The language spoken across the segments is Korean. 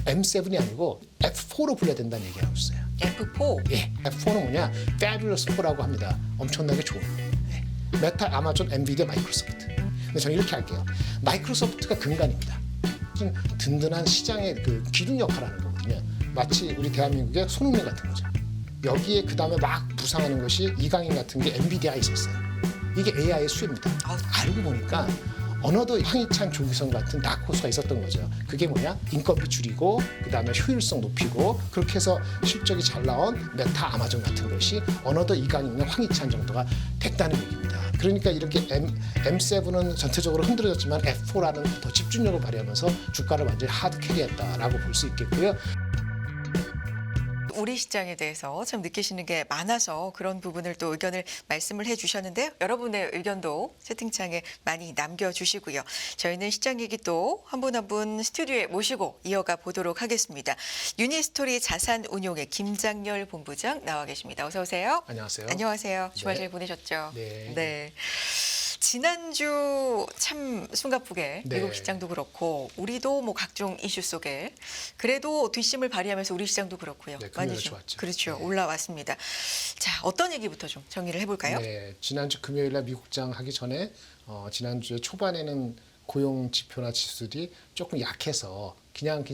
M7이 아니고 F4로 불려야 된다는 얘기를 하고 있어요. F4. 예, F4는 뭐냐? Fabulous 4라고 합니다. 엄청나게 좋은. 예. 메타, 아마존, 엔비디아, 마이크로소프트. 근데 저는 이렇게 할게요. 마이크로소프트가 근간입니다. 좀 든든한 시장의 그 기둥 역할을 하는 거거든요. 마치 우리 대한민국의 손흥민 같은 거죠. 여기에 그 다음에 막 부상하는 것이 이강인 같은 게 엔비디아가 있었어요. 이게 AI의 수혜입니다. 알고 보니까 어느덧 황희찬, 조규성 같은 다크호스가 있었던 거죠. 그게 뭐냐? 인건비 줄이고 그 다음에 효율성 높이고 그렇게 해서 실적이 잘 나온 메타, 아마존 같은 것이 어느덧 이강인이나 황희찬 정도가 됐다는 얘기입니다. 그러니까 이렇게 M7은 전체적으로 흔들어졌지만 F4라는 더 집중력을 발휘하면서 주가를 완전히 하드 캐리했다라고 볼 수 있겠고요. 우리 시장에 대해서 참 느끼시는 게 많아서 그런 부분을 또 의견을 말씀을 해주셨는데요. 여러분의 의견도 채팅창에 많이 남겨주시고요. 저희는 시장 얘기 또 한 분 한 분 스튜디오에 모시고 이어가 보도록 하겠습니다. 유니스토리 자산운용의 김장렬 본부장 나와 계십니다. 어서 오세요. 안녕하세요. 안녕하세요. 주말 네. 잘 보내셨죠? 네. 지난주 참 숨가쁘게 네. 미국 시장도 그렇고 우리도 뭐 각종 이슈 속에 그래도 뒷심을 발휘하면서 우리 시장도 그렇고요. 네, 많이 금요일에 좀 좋았죠. 그렇죠. 네. 올라왔습니다. 자, 어떤 얘기부터 좀 정리를 해볼까요? 네, 지난주 금요일날 미국장 하기 전에 지난주 초반에는 고용 지표나 지수들이 조금 약해서 그냥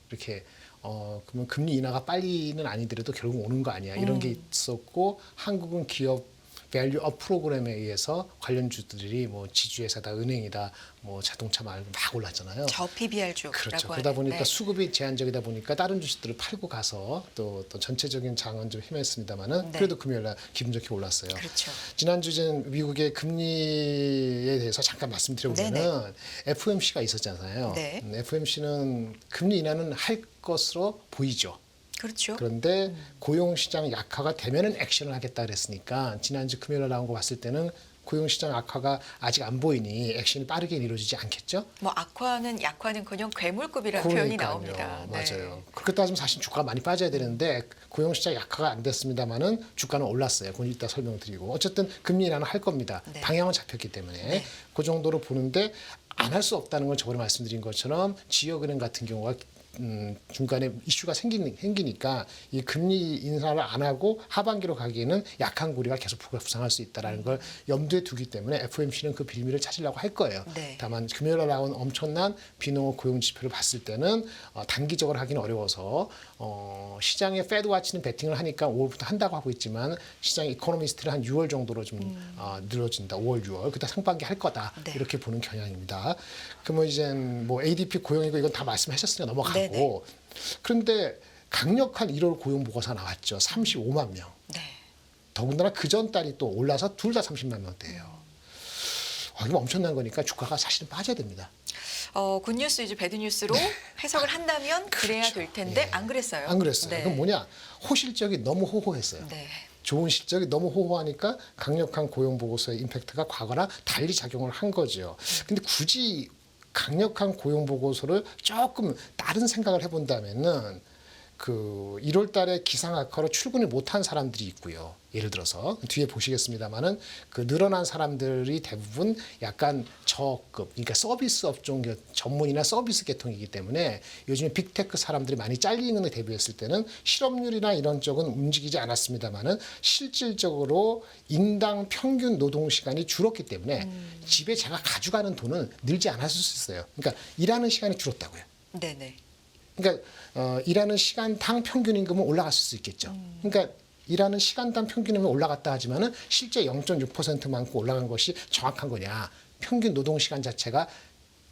이렇게 그러면 금리 인하가 빨리는 아니더라도 결국 오는 거 아니야 이런 게 있었고 한국은 기업 밸류업 프로그램에 의해서 관련주들이 뭐 지주회사다, 은행이다, 뭐 자동차 말고 막 올랐잖아요. 저 PBR주라고 그렇죠. 하는. 그러다 보니까 네. 수급이 제한적이다 보니까 다른 주식들을 팔고 가서 또 전체적인 장은 좀 헤맸습니다만은 네. 그래도 금요일날 기분 좋게 올랐어요. 그렇죠. 지난주엔 미국의 금리에 대해서 잠깐 말씀드려보면은 네네. FOMC가 있었잖아요. 네. FOMC는 금리 인하는 할 것으로 보이죠. 그렇죠. 그런데 고용시장 약화가 되면은 액션을 하겠다 그랬으니까 지난주 금요일에 나온 거 봤을 때는 고용시장 악화가 아직 안 보이니 액션이 빠르게 이루어지지 않겠죠? 뭐 악화는 약화는커녕 괴물급이라는 표현이 나옵니다. 네. 맞아요. 그렇게 따지면 사실 주가가 많이 빠져야 되는데 고용시장 약화가 안 됐습니다만은 주가는 올랐어요. 그건 이따 설명드리고 어쨌든 금리 인하는 할 겁니다. 네. 방향은 잡혔기 때문에 네. 그 정도로 보는데 안 할 수 없다는 건 저번에 말씀드린 것처럼 지역은행 같은 경우가 중간에 이슈가 생기니까 이 금리 인하를 안 하고 하반기로 가기에는 약한 고리가 계속 부상할 수 있다는 걸 염두에 두기 때문에 FOMC는 그 빌미를 찾으려고 할 거예요. 네. 다만 금요일에 나온 엄청난 비농업 고용 지표를 봤을 때는 단기적으로 하기는 어려워서 시장의 페드 와치는 베팅을 하니까 5월부터 한다고 하고 있지만 시장 이코노미스트는 한 6월 정도로 좀 늘어진다. 5월, 6월. 그다음 상반기 할 거다. 네. 이렇게 보는 경향입니다. 그러면 이제 뭐 ADP 고용이고 이건 다 말씀하셨으니까 넘어가고 네네. 그런데 강력한 1월 고용 보고서 나왔죠. 35만 명. 네. 더군다나 그 전 달이 또 올라서 둘 다 30만 명대예요. 이거 엄청난 거니까 주가가 사실은 빠져야 됩니다. 굿뉴스이지 배드뉴스로 해석을 한다면 그래야 그렇죠. 될 텐데 예. 안 그랬어요. 안 그랬어요. 네. 그럼 뭐냐? 호실적이 너무 호호했어요. 네. 좋은 실적이 너무 호호하니까 강력한 고용 보고서의 임팩트가 과거랑 달리 작용을 한 거죠. 근데 굳이 강력한 고용 보고서를 조금 다른 생각을 해본다면은 그 1월 달에 기상 악화로 출근을 못한 사람들이 있고요. 예를 들어서 뒤에 보시겠습니다만은 그 늘어난 사람들이 대부분 약간 저급, 그러니까 서비스 업종 전문이나 서비스 계통이기 때문에 요즘에 빅테크 사람들이 많이 잘리는 데 대비했을 때는 실업률이나 이런 쪽은 움직이지 않았습니다만은 실질적으로 인당 평균 노동 시간이 줄었기 때문에 집에 제가 가져가는 돈은 늘지 않았을 수 있어요. 그러니까 일하는 시간이 줄었다고요. 네네. 그러니까 일하는 시간당 평균 임금은 올라갔을 수 있겠죠. 그러니까 일하는 시간당 평균 임금이 올라갔다 하지만은 실제 0.6%만큼 올라간 것이 정확한 거냐? 평균 노동 시간 자체가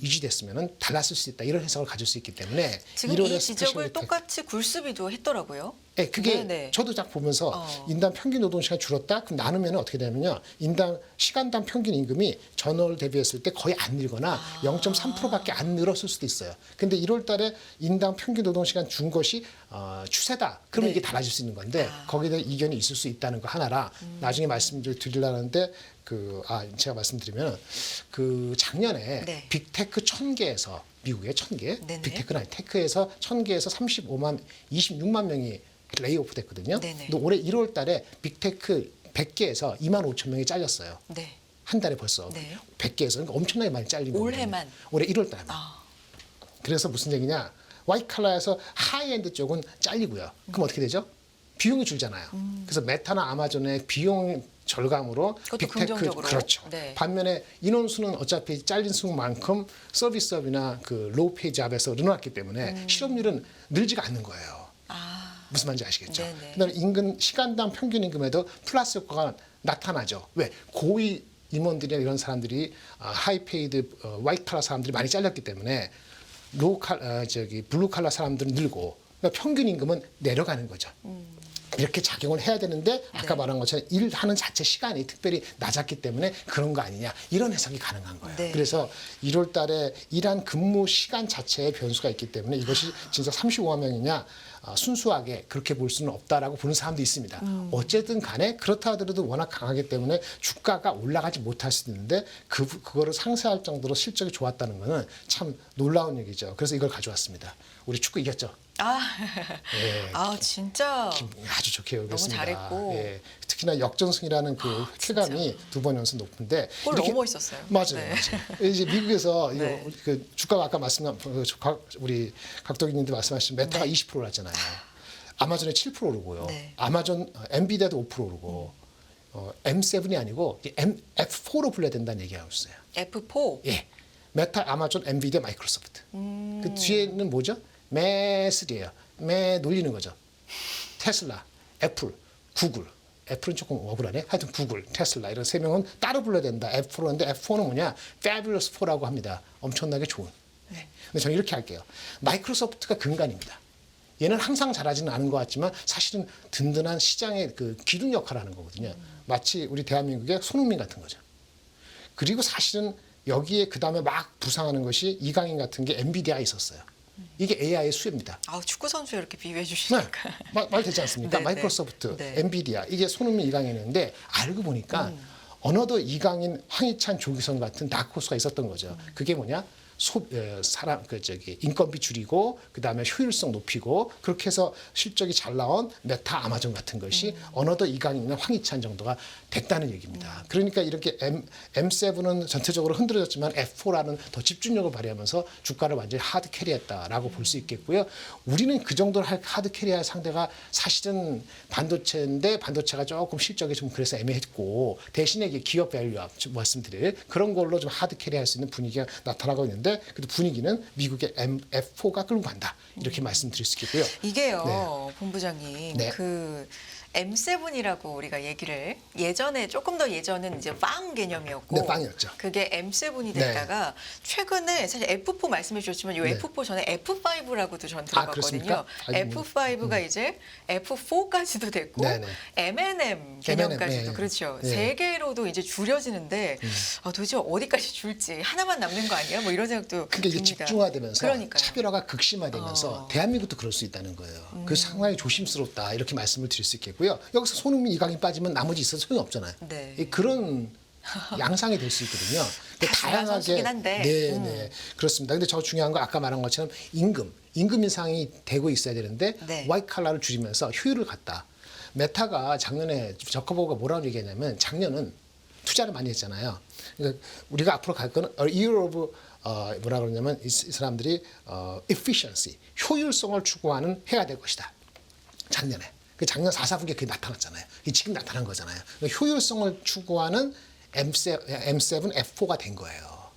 유지됐으면은 달랐을 수 있다. 이런 해석을 가질 수 있기 때문에 지금 1월에 이 지적을 똑같이 굴스비도 했더라고요. 네, 그게 네네. 저도 딱 보면서 인당 평균 노동 시간 줄었다. 그럼 나누면 어떻게 되냐면요. 인당 시간당 평균 임금이 전월 대비했을 때 거의 안 늘거나 0.3%밖에 안 늘었을 수도 있어요. 근데 1월 달에 인당 평균 노동 시간 준 것이 추세다. 그러면 네. 이게 달라질 수 있는 건데 거기에 대한 이견이 있을 수 있다는 거 하나라 나중에 말씀드리려는데 제가 말씀드리면 그 작년에 네. 빅테크 1000개에서 미국의 1000개, 네네. 빅테크는 아니 테크에서 1000개에서 26만 명이 레이오프 됐거든요. 네네. 근데 올해 1월 달에 빅테크 100개에서 2만 5천 명이 잘렸어요. 네. 한 달에 벌써 네. 100개에서 그러니까 엄청나게 많이 잘린 거예요. 올해만. 올해 1월 달에만. 아, 그래서 무슨 얘기냐? 화이트 칼라에서 하이엔드 쪽은 잘리고요. 그럼 어떻게 되죠? 비용이 줄잖아요. 그래서 메타나 아마존의 비용 절감으로 그것도 빅테크 긍정적으로. 그렇죠. 네. 반면에 인원수는 어차피 잘린 수만큼 서비스업이나 그 로우 페이 잡에서 늘어났기 때문에 실업률은 늘지가 않는 거예요. 아, 무슨 말인지 아시겠죠? 네네. 그다음에 임금 시간당 평균 임금에도 플러스 효과가 나타나죠. 왜? 고위 임원들이나 이런 사람들이 하이페이드 화이트 칼라 사람들이 많이 잘렸기 때문에 블루 칼라 사람들은 늘고 그러니까 평균 임금은 내려가는 거죠. 이렇게 작용을 해야 되는데 아까 말한 것처럼 일하는 자체 시간이 특별히 낮았기 때문에 그런 거 아니냐 이런 해석이 가능한 거예요. 네. 그래서 1월 달에 일한 근무 시간 자체에 변수가 있기 때문에 이것이 진짜 35만 명이냐 순수하게 그렇게 볼 수는 없다라고 보는 사람도 있습니다. 어쨌든 간에 그렇다 하더라도 워낙 강하기 때문에 주가가 올라가지 못할 수도 있는데 그거를 상쇄할 정도로 실적이 좋았다는 거는 참 놀라운 얘기죠. 그래서 이걸 가져왔습니다. 우리 축구 이겼죠. 아, 예. 아 진짜 아주 좋게 여겼습니다. 잘했고. 예. 특히나 역전승이라는 그 쾌감이 두 번 연속 높은데 골 이렇게- 너무 멋있었어요. 맞아요. 네. 맞아요. 이제 미국에서 네. 그 주가가 아까 말씀한 우리 각도기님도 말씀하신 메타가 20% 올랐잖아요. 아마존에 7% 오르고요. 네. 아마존 엔비디아도 5% 오르고 M7이 아니고 F4로 불러야 된다는 얘기하고 있어요. F4. 예. 메타, 아마존, 엔비디아, 마이크로소프트. 그 뒤에는 뭐죠? 매슬이에요. 매 놀리는 거죠. 테슬라, 애플, 구글. 애플은 조금 억울하네. 하여튼 구글, 테슬라 이런 세 명은 따로 불러야 된다. F4인데 F4는 뭐냐? Fabulous 4라고 합니다. 엄청나게 좋은. 네. 근데 저는 이렇게 할게요. 마이크로소프트가 근간입니다. 얘는 항상 잘하지는 않은 것 같지만 사실은 든든한 시장의 그 기둥 역할을 하는 거거든요. 마치 우리 대한민국의 손흥민 같은 거죠. 그리고 사실은 여기에 그 다음에 막 부상하는 것이 이강인 같은 게 엔비디아에 있었어요. 이게 AI의 수혜입니다. 아 축구 선수 이렇게 비유해 네, 주시니까. 말 되지 않습니까? 네, 마이크로소프트, 네. 엔비디아 이게 손흥민 이강인인데 알고 보니까 어느덧 이강인, 황희찬, 조기성 같은 다크호스가 있었던 거죠. 그게 뭐냐? 인건비 줄이고 그 다음에 효율성 높이고 그렇게 해서 실적이 잘 나온 메타, 아마존 같은 것이 어느덧 이강인이나 황희찬 정도가 됐다는 얘기입니다. 그러니까 이렇게 M7은 전체적으로 흔들어졌지만 F4라는 더 집중력을 발휘하면서 주가를 완전히 하드 캐리했다라고 볼 수 있겠고요. 우리는 그 정도로 하드 캐리할 상대가 사실은 반도체인데 반도체가 조금 실적이 좀 그래서 애매했고 대신에 이게 기업 밸류업 말씀드릴 그런 걸로 좀 하드 캐리할 수 있는 분위기가 나타나고 있는데 그래도 분위기는 미국의 F4가 끌고 간다 이렇게 말씀드릴 수 있겠고요. 이게요, 본부장님. 네. 그 M7이라고 우리가 얘기를 예전에 조금 더 예전은 이제 빵 개념이었고 네, 빵이었죠. 그게 M7이 됐다가 최근에 사실 F4 말씀해 주셨지만 이 네. F4 전에 F5라고도 전 그렇습니까? 들어봤거든요. F5가 이제 F4까지도 됐고 네네. M&M 개념까지도 M&M, 네. 그렇죠. 네. 세 개로도 이제 줄여지는데 도대체 어디까지 줄지 하나만 남는 거 아니야? 뭐 이런 생각도 그러니까 이게 듭니다. 집중화되면서 그러니까요. 차별화가 극심화되면서 대한민국도 그럴 수 있다는 거예요. 그 상당히 조심스럽다 이렇게 말씀을 드릴 수 있겠고요. 여기서 손흥민, 이강인 빠지면 나머지 있어서 소용이 없잖아요. 네. 그런 양상이 될 수 있거든요. 다양한 선수긴 한데. 네, 그렇습니다. 근데 저 중요한 거 아까 말한 것처럼 임금 인상이 되고 있어야 되는데 네. 화이트 칼라를 줄이면서 효율을 갖다. 메타가 작년에 저커버그가 뭐라고 얘기했냐면 작년은 투자를 많이 했잖아요. 그러니까 우리가 앞으로 갈 거는 a year of 뭐라 그러냐면 이 사람들이 efficiency 효율성을 추구하는 해가 될 것이다. 작년에. 그 작년 4분기에 그게 나타났잖아요. 이게 지금 나타난 거잖아요. 그러니까 효율성을 추구하는 M7, F4가 된 거예요.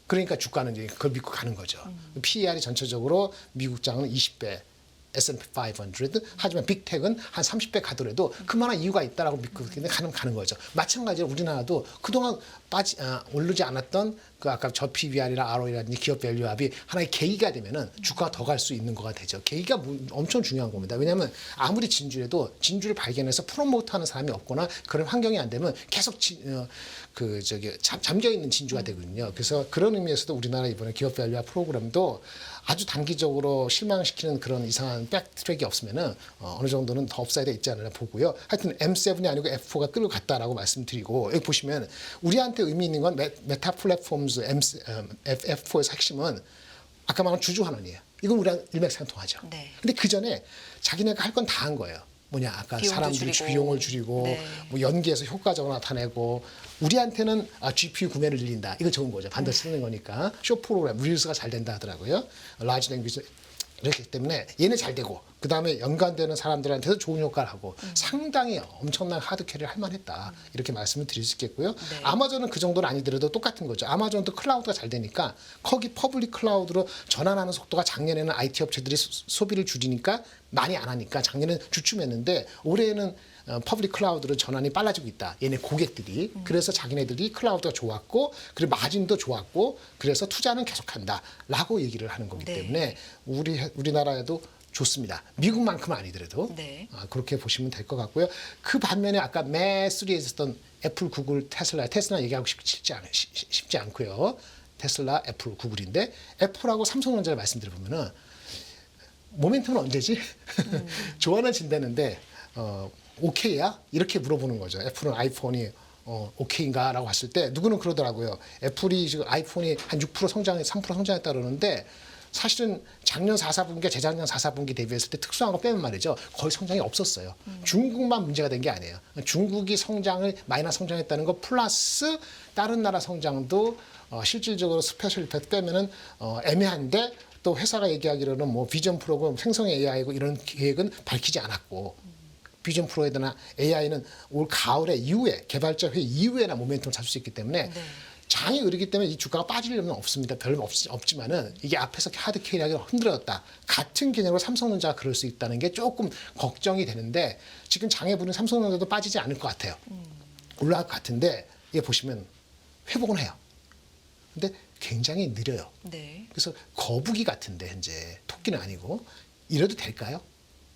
그러니까 주가는 이제 그걸 믿고 가는 거죠. PER이 전체적으로 미국 장은 20배, S&P 500 하지만 빅텍은 한 30배 가더라도 그만한 이유가 있다라고 믿고 가는 거죠. 마찬가지로 우리나라도 그동안 오르지 않았던 그 아까 저 PBR이나 ROE라든지 기업 밸류압이 하나의 계기가 되면은 주가가 더 갈 수 있는 거가 되죠. 계기가 엄청 중요한 겁니다. 왜냐하면 아무리 진주해도 진주를 발견해서 프로모트하는 사람이 없거나 그런 환경이 안 되면 계속 잠겨 있는 진주가 되거든요. 그래서 그런 의미에서도 우리나라 이번에 기업 밸류압 프로그램도 아주 단기적으로 실망시키는 그런 이상한 백트랙이 없으면은 어느 정도는 더 업사이드가 있지 않을까 보고요. 하여튼 M7이 아니고 F4가 끌고 갔다라고 말씀드리고 여기 보시면 우리한테 의미 있는 건 메타 플랫폼즈 F4에서 핵심은 아까 말한 주주환원이에요. 이건 우리랑 일맥상통하죠. 네. 근데 그 전에 자기네가 할 건 다 한 거예요. 뭐냐 아까 비용도 사람들이 줄이고. 비용을 줄이고 네. 뭐 연계해서 효과적으로 나타내고 우리한테는 GPU 구매를 늘린다. 이거 좋은 거죠. 반드시 쓰는 거니까. 쇼 프로그램, 릴스가 잘 된다 하더라고요. 라지 랭귀지 이렇기 때문에 얘네 잘 되고 그 다음에 연관되는 사람들한테도 좋은 효과를 하고 상당히 엄청난 하드 캐리를 할 만했다 이렇게 말씀을 드릴 수 있겠고요. 네. 아마존은 그 정도는 아니더라도 똑같은 거죠. 아마존도 클라우드가 잘 되니까 거기 퍼블릭 클라우드로 전환하는 속도가 작년에는 IT 업체들이 소비를 줄이니까 많이 안 하니까 작년에는 주춤했는데 올해는 퍼블릭 클라우드로 전환이 빨라지고 있다. 얘네 고객들이. 그래서 자기네들이 클라우드가 좋았고 그리고 마진도 좋았고 그래서 투자는 계속한다라고 얘기를 하는 거기 네. 때문에 우리나라에도 좋습니다. 미국만큼은 아니더라도 네. 그렇게 보시면 될 것 같고요. 그 반면에 아까 매3에 있었던 애플, 구글, 테슬라 얘기하고 싶지 않고요. 테슬라, 애플, 구글인데 애플하고 삼성전자를 말씀드려보면은 모멘텀은 언제지? 좋아진다는데 오케이야? 이렇게 물어보는 거죠. 애플은 아이폰이 오케이인가? 라고 했을 때 누구는 그러더라고요. 애플이 지금 아이폰이 한 6% 성장해 3% 성장했다 그러는데 사실은 작년 4사분기, 재작년 4사분기 대비했을 때 특수한 거 빼면 말이죠. 거의 성장이 없었어요. 중국만 문제가 된 게 아니에요. 중국이 마이너스 성장했다는 거 플러스 다른 나라 성장도 실질적으로 스페셜 이펙트 빼면은 애매한데 또 회사가 얘기하기로는 뭐 비전 프로그램 생성의 AI고 이런 계획은 밝히지 않았고 비전 프로에다나 AI는 올 가을에 이후에 개발자 회의 이후에나 모멘텀을 찾을 수 있기 때문에 네. 장이 장이 때문에 이 주가가 빠질 일은 없습니다. 별로 없지만은 이게 앞에서 하드 캐리하게 흔들었다. 같은 개념으로 삼성전자가 그럴 수 있다는 게 조금 걱정이 되는데 지금 장에 부른 삼성전자도 빠지지 않을 것 같아요. 올라갈 것 같은데 이게 보시면 회복은 해요. 근데 굉장히 느려요. 네. 그래서 거북이 같은데 현재 토끼는 아니고 이래도 될까요?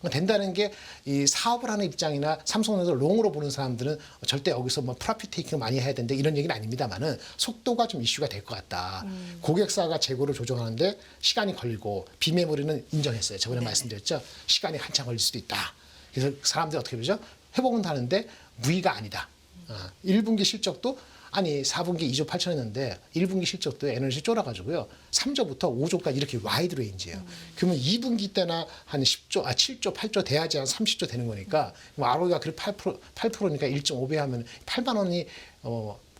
된다는 게 이 사업을 하는 입장이나 삼성전자 롱으로 보는 사람들은 절대 여기서 뭐 프로핏 테이킹을 많이 해야 된다 이런 얘기는 아닙니다만은 속도가 좀 이슈가 될 것 같다. 고객사가 재고를 조정하는데 시간이 걸리고 비메모리는 인정했어요. 저번에 말씀드렸죠. 시간이 한참 걸릴 수도 있다. 그래서 사람들이 어떻게 보죠? 회복은 하는데 무의가 아니다. 1분기 실적도 아니 4분기 2조 8천했는데 1분기 실적도 에너지 쫄아가지고요. 3조부터 5조까지 이렇게 와이드 레인지예요. 그러면 2분기 때나 한 10조, 7조, 8조 돼야지 한 30조 되는 거니까 ROE가 그래 8%니까 1.5배 하면 8만 원이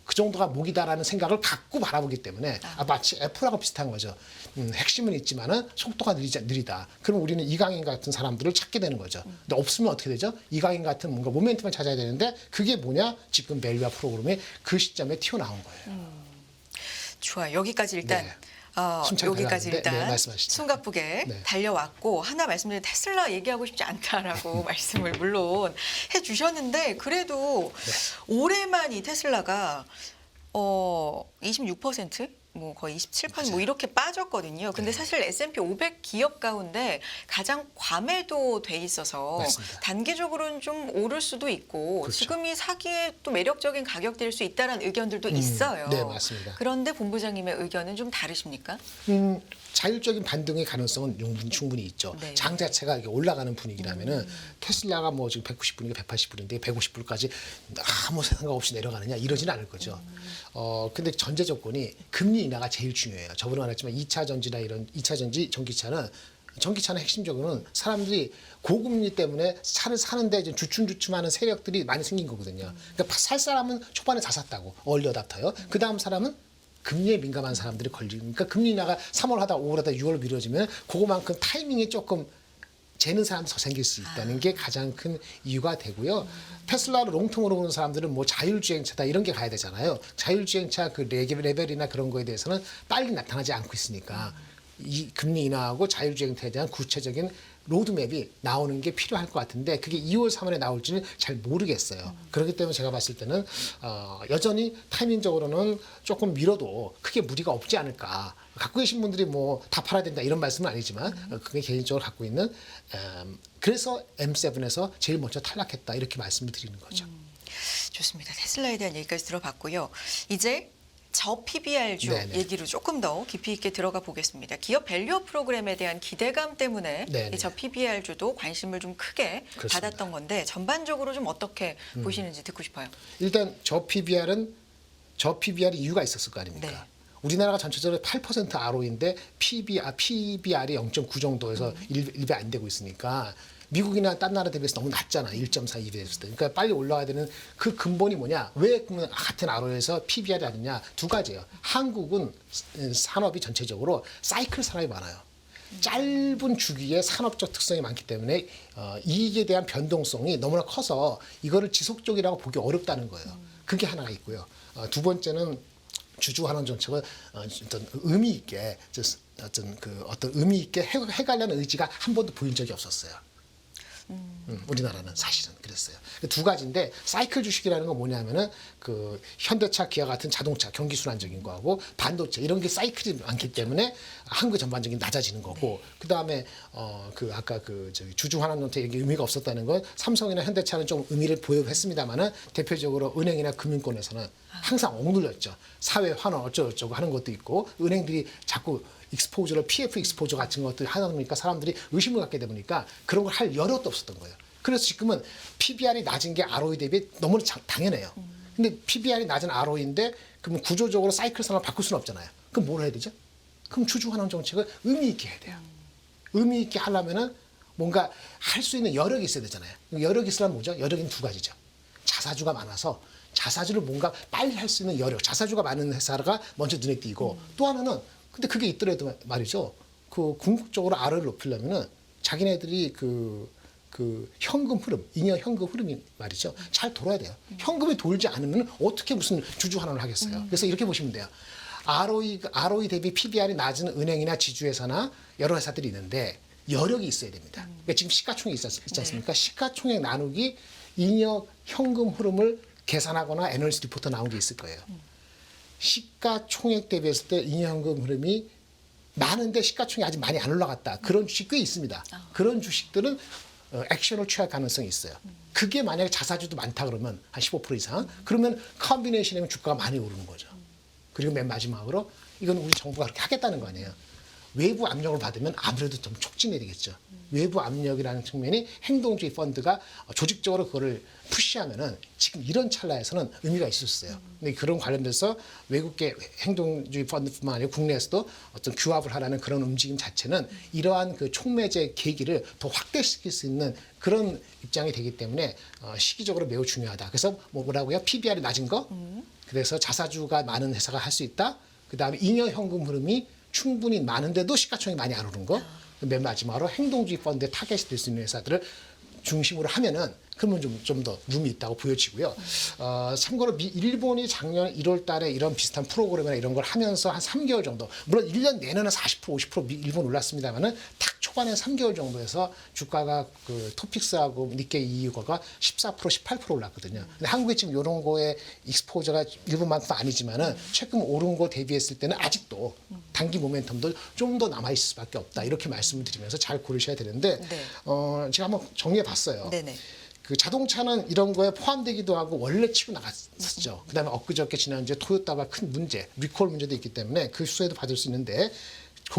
그 정도가 목이다라는 생각을 갖고 바라보기 때문에 마치 애플하고 비슷한 거죠. 핵심은 있지만은 속도가 느리다. 그럼 우리는 이강인 같은 사람들을 찾게 되는 거죠. 근데 없으면 어떻게 되죠? 이강인 같은 뭔가 모멘텀을 찾아야 되는데 그게 뭐냐? 지금 멜리아 프로그램이 그 시점에 튀어나온 거예요. 좋아요. 여기까지 일단 네. 여기까지 달려왔는데, 일단 네, 말씀하시죠. 숨가쁘게 네. 달려왔고 하나 말씀드린 테슬라 얘기하고 싶지 않다라고 말씀을 물론 해주셨는데 그래도 올해만 이 테슬라가 26%? 뭐 거의 27%, 뭐 이렇게 빠졌거든요. 근데 사실 S&P 500 기업 가운데 가장 과매도 돼 있어서 맞습니다. 단기적으로는 좀 오를 수도 있고 그렇죠. 지금이 사기에 또 매력적인 가격대일 수 있다라는 의견들도 있어요. 네, 맞습니다. 그런데 본부장님의 의견은 좀 다르십니까? 자율적인 반등의 가능성은 충분히 있죠. 네. 장 자체가 이게 올라가는 분위기라면은 테슬라가 뭐 지금 190불인가 180불인데 150불까지 아무 생각 없이 내려가느냐 이러지는 않을 거죠. 근데 전제 조건이 금리 인하가 제일 중요해요. 저번에 말했지만 2차 전지나 이런 2차 전지 전기차는 핵심적으로는 사람들이 고금리 때문에 차를 사는데 이제 주춤주춤하는 세력들이 많이 생긴 거거든요. 그러니까 살 사람은 초반에 다 샀다고 얼리 어답터요. 그 다음 사람은 금리에 민감한 사람들이 걸리니까 금리 인하가 3월 하다 5월 하다 6월 미뤄지면 그거만큼 타이밍이 조금 재는 사람이 더 생길 수 있다는 게 가장 큰 이유가 되고요. 테슬라를 롱통으로 보는 사람들은 뭐 자율주행차다 이런 게 가야 되잖아요. 자율주행차 그 레벨이나 그런 거에 대해서는 빨리 나타나지 않고 있으니까 이 금리 인하하고 자율주행차에 대한 구체적인 로드맵이 나오는 게 필요할 것 같은데 그게 2월, 3월에 나올지는 잘 모르겠어요. 그렇기 때문에 제가 봤을 때는 여전히 타이밍적으로는 조금 미뤄도 크게 무리가 없지 않을까. 갖고 계신 분들이 뭐 다 팔아야 된다 이런 말씀은 아니지만 그게 개인적으로 갖고 있는 그래서 M7에서 제일 먼저 탈락했다 이렇게 말씀을 드리는 거죠. 좋습니다. 테슬라에 대한 얘기까지 들어봤고요. 이제 저 PBR주 네네. 얘기로 조금 더 깊이 있게 들어가 보겠습니다. 기업 밸류업 프로그램에 대한 기대감 때문에 네네. 이 저 PBR주도 관심을 좀 크게 그렇습니다. 받았던 건데 전반적으로 좀 어떻게 보시는지 듣고 싶어요. 일단 저 PBR이 이유가 있었을 거 아닙니까? 네. 우리나라가 전체적으로 8% ROE인데 PBR이 0.9 정도에서 1배 안 되고 있으니까 미국이나 딴 나라 대비해서 너무 낮잖아. 1.4, 2배에서. 그러니까 빨리 올라가야 되는 그 근본이 뭐냐? 왜 그러면 같은 RO에서 PBR이 낮느냐? 두 가지예요. 한국은 산업이 전체적으로 사이클 산업이 많아요. 짧은 주기에 산업적 특성이 많기 때문에 이익에 대한 변동성이 너무나 커서 이거를 지속적이라고 보기 어렵다는 거예요. 그게 하나가 있고요. 두 번째는 주주 환원 정책을 어떤 의미 있게 어떤 의미 있게 해가려는 의지가 한 번도 보인 적이 없었어요. 우리나라는 사실은 그랬어요. 두 가지인데 사이클 주식이라는 건 뭐냐면은 그 현대차, 기아 같은 자동차 경기 순환적인 거하고 반도체 이런 게 사이클이 많기 때문에 한국 전반적인 낮아지는 거고 그 다음에 그 아까 그 저기 주주 환원 정책이 의미가 없었다는 건 삼성이나 현대차는 좀 의미를 보여했습니다만은 대표적으로 은행이나 금융권에서는 항상 억눌렸죠. 사회 환원 어쩌고저쩌고 하는 것도 있고 은행들이 자꾸 익스포저를 PF 익스포저 같은 것들 하다 보니까 사람들이 의심을 갖게 되다 보니까 그런 걸 할 여력도 없었던 거예요. 그래서 지금은 PBR이 낮은 게 ROE 대비 너무 당연해요. 근데 PBR이 낮은 ROE인데 그러면 구조적으로 사이클 산업을 바꿀 수는 없잖아요. 그럼 뭘 해야 되죠? 그럼 주주 환원 정책을 의미 있게 해야 돼요. 의미 있게 하려면은 뭔가 할 수 있는 여력이 있어야 되잖아요. 여력이 있으려면 뭐죠? 여력은 두 가지죠. 자사주가 많아서 자사주를 뭔가 빨리 할 수 있는 여력. 자사주가 많은 회사가 먼저 눈에 띄고 또 하나는 근데 그게 있더라도 말이죠. 그 궁극적으로 ROE를 높이려면은 자기네들이 그 현금 흐름, 잉여 현금 흐름이 말이죠. 잘 돌아야 돼요. 현금이 돌지 않으면 어떻게 무슨 주주 환원을 하겠어요. 그래서 이렇게 보시면 돼요. ROE 대비 PBR이 낮은 은행이나 지주회사나 여러 회사들이 있는데 여력이 있어야 됩니다. 그러니까 지금 시가총액 있지 않습니까? 시가총액 나누기 잉여 현금 흐름을 계산하거나 애널리스트 리포트 나온 게 있을 거예요. 시가총액 대비했을 때 잉여현금 흐름이 많은데 시가총액이 아직 많이 안 올라갔다. 그런 주식 꽤 있습니다. 그런 주식들은 액션을 취할 가능성이 있어요. 그게 만약에 자사주도 많다 그러면 한 15% 이상 그러면 컨비네이션이면 주가가 많이 오르는 거죠. 그리고 맨 마지막으로 이건 우리 정부가 그렇게 하겠다는 거 아니에요. 외부 압력을 받으면 아무래도 좀 촉진해야 되겠죠. 외부 압력이라는 측면이 행동주의 펀드가 조직적으로 그거를 푸시하면은 지금 이런 찰나에서는 의미가 있을 수 있어요. 근데 그런 관련돼서 외국계 행동주의 펀드뿐만 아니라 국내에서도 어떤 규합을 하라는 그런 움직임 자체는 이러한 그 촉매제 계기를 더 확대시킬 수 있는 그런 입장이 되기 때문에 시기적으로 매우 중요하다. 그래서 뭐라고요? PBR이 낮은 거. 그래서 자사주가 많은 회사가 할 수 있다. 그다음에 잉여 현금 흐름이 충분히 많은데도 시가총액이 많이 안 오른 거. 맨 마지막으로 행동주의 펀드에 타겟이 될 수 있는 회사들을 중심으로 하면은 그러면 좀 더 룸이 있다고 보여지고요. 참고로 일본이 작년 1월 달에 이런 비슷한 프로그램이나 이런 걸 하면서 한 3개월 정도, 물론 1년 내내는 40%, 50% 일본 올랐습니다만은 딱 초반에 3개월 정도에서 주가가 그 토픽스하고 니케이 225가 14%, 18% 올랐거든요. 근데 한국이 지금 이런 거에 익스포저가 일본만큼 아니지만은 최근 오른 거 대비했을 때는 아직도 단기 모멘텀도 좀 더 남아 있을 수밖에 없다. 이렇게 말씀을 드리면서 잘 고르셔야 되는데 네. 제가 한번 정리해 봤어요. 네네. 그 자동차는 이런 거에 포함되기도 하고 원래 치고 나갔었죠. 그다음에 엊그저께 지난주에 토요타가 큰 문제, 리콜 문제도 있기 때문에 그 수혜도 받을 수 있는데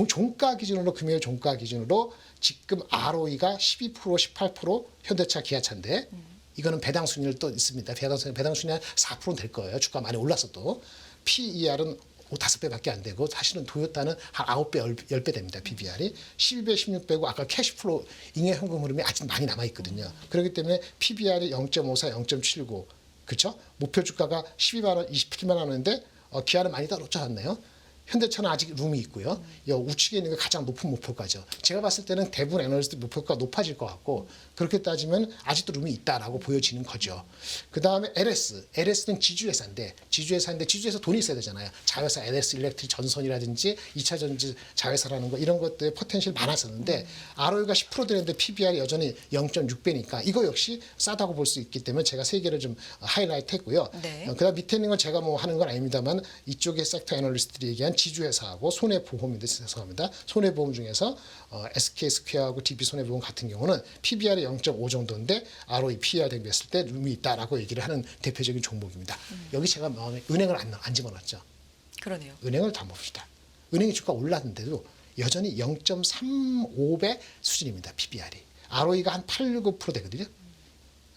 종가 기준으로 금요일 종가 기준으로 지금 ROE가 12%, 18% 현대차, 기아차인데 이거는 배당 순위를 또 있습니다. 배당 순위 한 4%는 될 거예요. 주가 많이 올랐어도 PER은 5~5배밖에 안 되고 사실은 토요타는 한 9배, 10배 됩니다. PBR이 12배, 16배고 아까 캐시플로 잉여 현금 흐름이 아직 많이 남아 있거든요. 그렇기 때문에 PBR이 0.54, 0.79 그렇죠? 목표 주가가 12만 원, 27만 원인데 기아는 많이 떨어졌네요. 현대차는 아직 룸이 있고요. 우측에 있는 게 가장 높은 목표가죠. 제가 봤을 때는 대부분 애널리스트 목표가 높아질 것 같고 그렇게 따지면 아직도 룸이 있다라고 보여지는 거죠. 그 다음에 LS는 지주회사인데 지주회사 돈이 있어야 되잖아요. 자회사 LS 일렉트릭 전선이라든지 2차 전지 자회사라는 거 이런 것들의 포텐셜이 많았었는데 ROE가 10% 되는데 PBR이 여전히 0.6배니까 이거 역시 싸다고 볼 수 있기 때문에 제가 세 개를 좀 하이라이트 했고요. 네. 그다음 밑에 있는 건 제가 뭐 하는 건 아닙니다만 이쪽에 섹터 애널리스트들이 얘기한 지주회사하고 손해보험인데 죄송합니다. 손해보험 중에서 SK스퀘어하고 DB 손해보험 같은 경우는 PBR이 0.5 정도인데 ROE, PER 대비했을 때 룸이 있다라고 얘기를 하는 대표적인 종목입니다. 여기 제가 은행을 안 집어넣었죠. 그러네요. 은행을 다 봅시다. 은행의 주가 올랐는데도 여전히 0.35배 수준입니다. PBR이. ROE가 한 8, 9% 되거든요.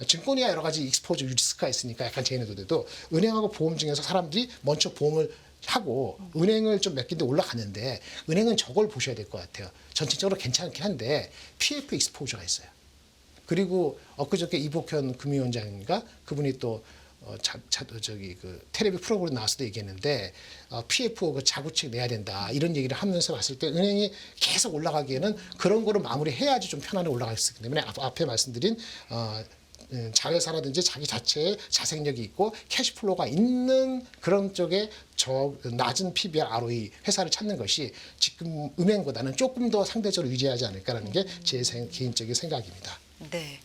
증권이야 여러 가지 익스포저 리스크가 있으니까 약간 제한해도 돼도 은행하고 보험 중에서 사람들이 먼저 보험을 하고 은행을 좀 몇 개인데 올라갔는데 은행은 저걸 보셔야 될 것 같아요. 전체적으로 괜찮긴 한데 PF 익스포저가 있어요. 그리고 엊그저께 이복현 금융위원장인가 그분이 또 텔레비 프로그램 나와서도 얘기했는데 PF 그 자구책 내야 된다 이런 얘기를 하면서 봤을 때 은행이 계속 올라가기에는 그런 거를 마무리해야지 좀 편안하게 올라갈 수 있기 때문에 앞에 말씀드린 자회사라든지 자기 자체의 자생력이 있고 캐시플로우가 있는 그런 쪽에 낮은 PBR, ROE 회사를 찾는 것이 지금 은행보다는 조금 더 상대적으로 유리하지 않을까라는 게 제 개인적인 생각입니다. 네.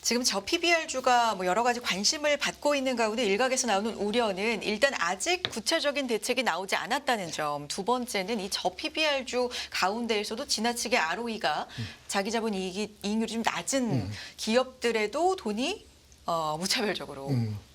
지금 저 PBR주가 뭐 여러 가지 관심을 받고 있는 가운데 일각에서 나오는 우려는 일단 아직 구체적인 대책이 나오지 않았다는 점. 두 번째는 이 저 PBR주 가운데에서도 지나치게 ROE가 자기 자본 이익률이 좀 낮은 기업들에도 돈이 무차별적으로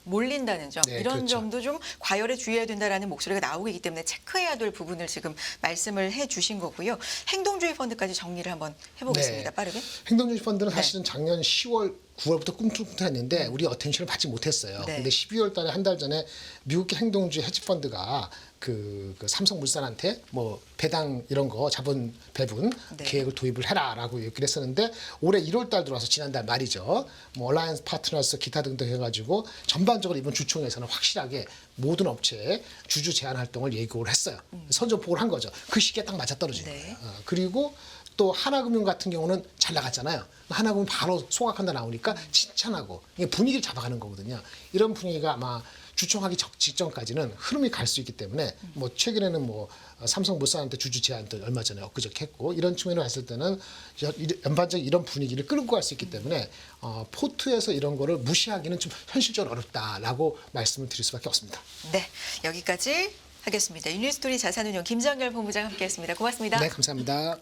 몰린다는 점. 네, 이런 그렇죠. 점도 좀 과열에 주의해야 된다라는 목소리가 나오고 있기 때문에 체크해야 될 부분을 지금 말씀을 해주신 거고요. 행동주의 펀드까지 정리를 한번 해보겠습니다. 네. 빠르게. 행동주의 펀드는 네. 사실은 작년 10월, 9월부터 꿈틀꿈틀했는데 우리 어텐션을 받지 못했어요. 네. 근데 12월 달에 한 달 전에 미국 행동주의 헤지 펀드가 그 삼성물산한테 뭐 배당 이런 거 자본 배분 네. 계획을 도입을 해라라고 얘기를 했었는데 올해 1월 달 들어와서 지난달 말이죠. 뭐 얼라이언스 파트너스 기타 등등 해가지고 전반적으로 이번 주총에서는 확실하게 모든 업체에 주주 제한 활동을 예고를 했어요. 선전포고를 한 거죠. 그 시기에 딱 맞아떨어진 네. 거예요. 그리고 또 하나금융 같은 경우는 잘 나갔잖아요. 하나금융 바로 소각한다 나오니까 칭찬하고 이게 분위기를 잡아가는 거거든요. 이런 분위기가 아마 주총하기 직전까지는 흐름이 갈 수 있기 때문에 뭐 최근에는 뭐 삼성물산한테 주주 제한도 얼마 전에 엊그저께 했고 이런 측면으로 봤을 때는 연반적인 이런 분위기를 끌고 갈 수 있기 때문에 포트에서 이런 거를 무시하기는 좀 현실적으로 어렵다라고 말씀을 드릴 수밖에 없습니다. 네, 여기까지 하겠습니다. 유니스토리 자산운용 김정열 본부장 함께했습니다. 고맙습니다. 네, 감사합니다.